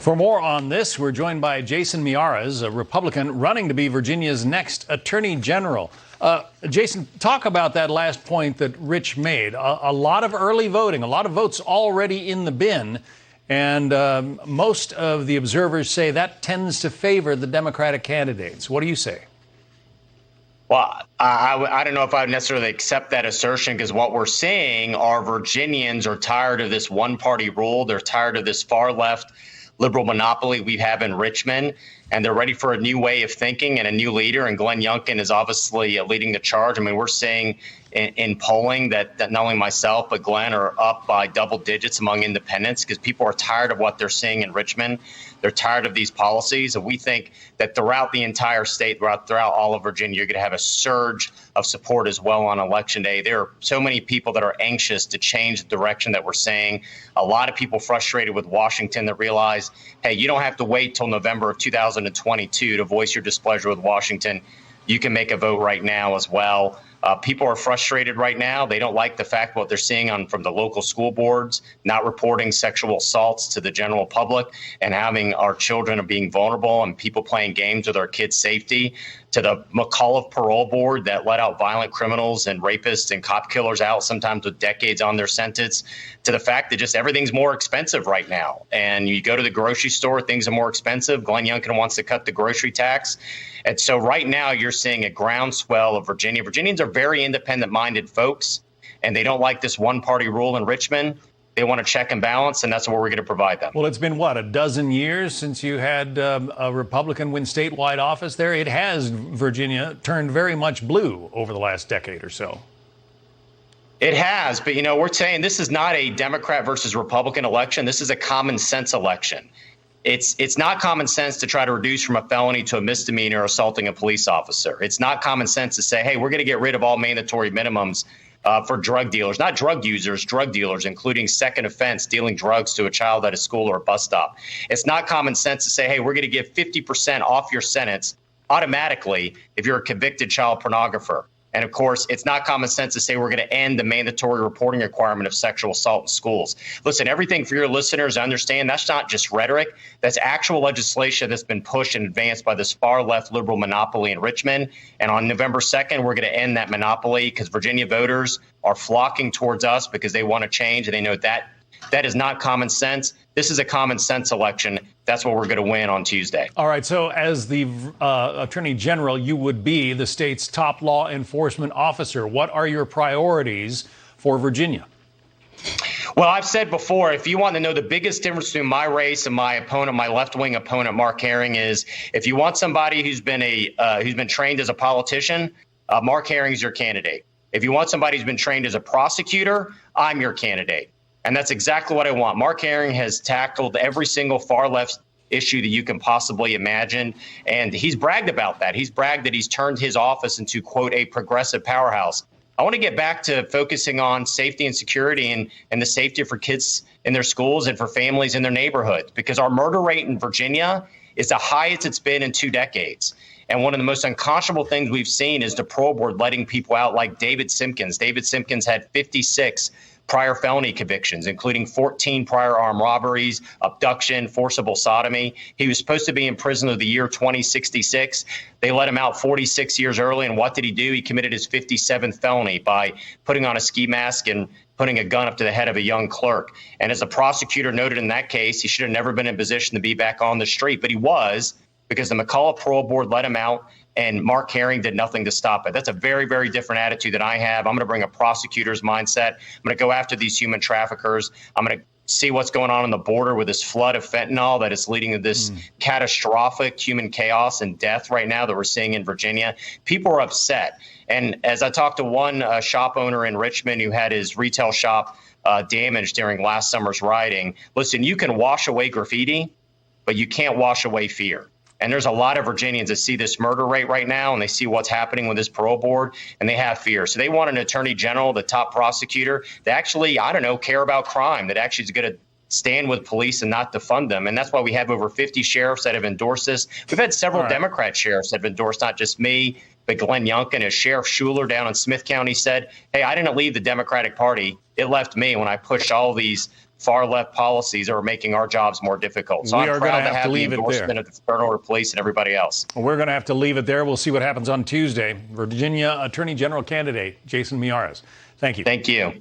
For more on this, we're joined by Jason Miyares, a Republican running to be Virginia's next Attorney General. Jason, talk about that last point that Rich made. A lot of early voting, a lot of votes already in the bin, and most of the observers say that tends to favor the Democratic candidates. What do you say? Well, I don't know if I would necessarily accept that assertion, because what we're seeing are Virginians are tired of this one-party rule. They're tired of this far-left liberal monopoly we have in Richmond, and they're ready for a new way of thinking and a new leader. And Glenn Youngkin is obviously leading the charge. I mean, we're seeing in polling that not only myself but Glenn are up by double digits among independents, because people are tired of what they're seeing in Richmond. They're tired of these policies, and we think that throughout the entire state, throughout all of Virginia, you're going to have a surge of support as well on Election Day. There are so many people that are anxious to change the direction that we're seeing. A lot of people frustrated with Washington that realize, hey, you don't have to wait till November of 2022 to voice your displeasure with Washington. You can make a vote right now as well. People are frustrated right now. They don't like the fact what they're seeing from the local school boards, not reporting sexual assaults to the general public, and having our children being vulnerable and people playing games with our kids' safety, to the McAuliffe Parole Board that let out violent criminals and rapists and cop killers out, sometimes with decades on their sentence, to the fact that just everything's more expensive right now. And you go to the grocery store, things are more expensive. Glenn Youngkin wants to cut the grocery tax. And so right now you're seeing a groundswell of Virginia. Virginians are very independent-minded folks, and they don't like this one-party rule in Richmond. They want a check and balance, and that's what we're going to provide them. Well, it's been, what, a dozen years since you had a Republican win statewide office there? It has, Virginia, turned very much blue over the last decade or so. It has, but, we're saying this is not a Democrat versus Republican election. This is a common sense election. It's not common sense to try to reduce from a felony to a misdemeanor assaulting a police officer. It's not common sense to say, hey, we're going to get rid of all mandatory minimums for drug dealers, not drug users, drug dealers, including second offense, dealing drugs to a child at a school or a bus stop. It's not common sense to say, hey, we're going to give 50% off your sentence automatically if you're a convicted child pornographer. And of course, it's not common sense to say we're going to end the mandatory reporting requirement of sexual assault in schools. Listen, everything for your listeners, understand that's not just rhetoric. That's actual legislation that's been pushed and advanced by this far left liberal monopoly in Richmond. And on November 2nd, we're going to end that monopoly, because Virginia voters are flocking towards us because they want to change, and they know that that is not common sense. This is a common sense election. That's what we're going to win on Tuesday. All right. So as the Attorney General, you would be the state's top law enforcement officer. What are your priorities for Virginia? Well, I've said before, if you want to know the biggest difference between my race and my opponent, my left-wing opponent, Mark Herring, is if you want somebody who's been trained as a politician, Mark Herring is your candidate. If you want somebody who's been trained as a prosecutor, I'm your candidate. And that's exactly what I want. Mark Herring has tackled every single far-left issue that you can possibly imagine, and he's bragged about that. He's bragged that he's turned his office into, quote, a progressive powerhouse. I want to get back to focusing on safety and security and the safety for kids in their schools and for families in their neighborhoods, because our murder rate in Virginia is the highest it's been in 2 decades. And one of the most unconscionable things we've seen is the parole board letting people out like David Simpkins. David Simpkins had 56 prior felony convictions, including 14 prior armed robberies, abduction, forcible sodomy. He was supposed to be in prison of the year 2066. They let him out 46 years early. And what did he do? He committed his 57th felony by putting on a ski mask and putting a gun up to the head of a young clerk. And as the prosecutor noted in that case, he should have never been in position to be back on the street, but he was, because the McAuliffe Parole Board let him out, and Mark Herring did nothing to stop it. That's a very, very different attitude that I have. I'm going to bring a prosecutor's mindset. I'm going to go after these human traffickers. I'm going to see what's going on the border with this flood of fentanyl that is leading to this catastrophic human chaos and death right now that we're seeing in Virginia. People are upset. And as I talked to one shop owner in Richmond who had his retail shop damaged during last summer's rioting, listen, you can wash away graffiti, but you can't wash away fear. And there's a lot of Virginians that see this murder rate right now, and they see what's happening with this parole board, and they have fear. So they want an attorney general, the top prosecutor, that actually, care about crime, that actually is going to stand with police and not defund them. And that's why we have over 50 sheriffs that have endorsed this. We've had several Democrat sheriffs that have endorsed, not just me, but Glenn Youngkin. As Sheriff Schuler down in Smith County said, hey, I didn't leave the Democratic Party. It left me when I pushed all these far left policies are making our jobs more difficult. So We I'm are proud gonna to have to have the leave it there. endorsement of the Federal Order Police and everybody else. We're going to have to leave it there. We'll see what happens on Tuesday. Virginia Attorney General candidate Jason Miyares. Thank you. Thank you.